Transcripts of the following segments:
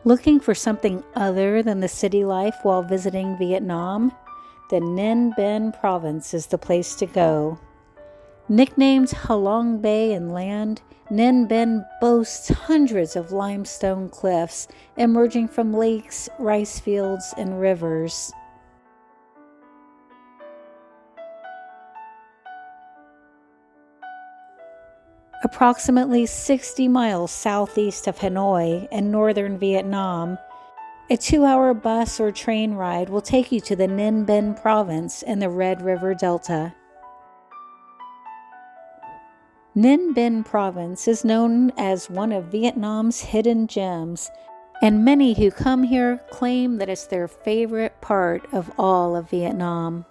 Looking for something other than the city life while visiting Vietnam? The Ninh Binh Province is the place to go. Nicknamed HaLong Bay and land, Ninh Binh boasts hundreds of limestone cliffs emerging from lakes, rice fields, and rivers. Approximately 60 miles southeast of Hanoi in northern Vietnam, a 2-hour bus or train ride will take you to the Ninh Binh Province in the Red River Delta. Ninh Binh Province is known as one of Vietnam's hidden gems, and many who come here claim that it's their favorite part of all of Vietnam.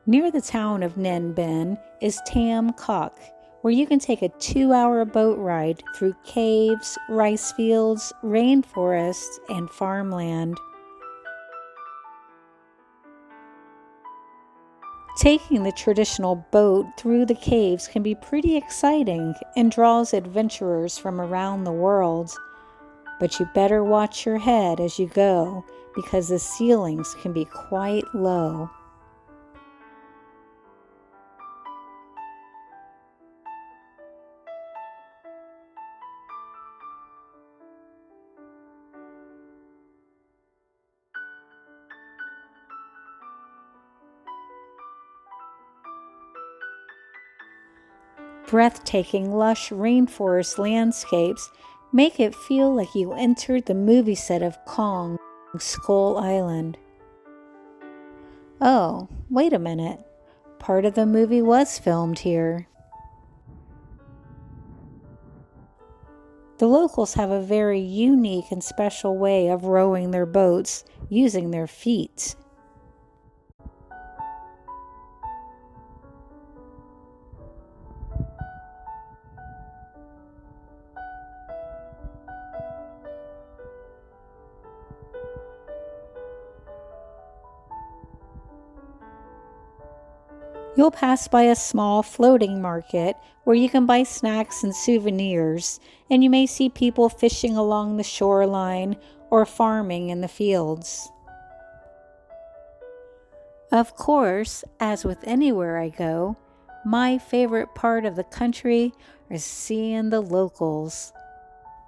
Near the town of Ninh Binh is Tam Coc, where you can take a 2-hour boat ride through caves, rice fields, rainforests, and farmland. Taking the traditional boat through the caves can be pretty exciting and draws adventurers from around the world. But you better watch your head as you go, because the ceilings can be quite low. Breathtaking, lush rainforest landscapes make it feel like you entered the movie set of Kong, Skull Island. Oh, wait a minute. Part of the movie was filmed here. The locals have a very unique and special way of rowing their boats using their feet. You'll pass by a small floating market where you can buy snacks and souvenirs, and you may see people fishing along the shoreline or farming in the fields. Of course, as with anywhere I go, my favorite part of the country is seeing the locals,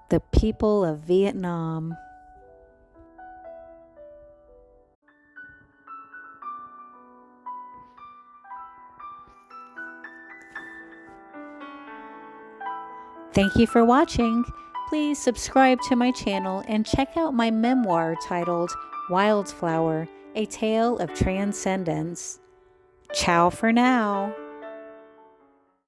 the people of Vietnam. Thank you for watching. Please subscribe to my channel and check out my memoir titled Wildflower, A Tale of Transcendence. Ciao for now.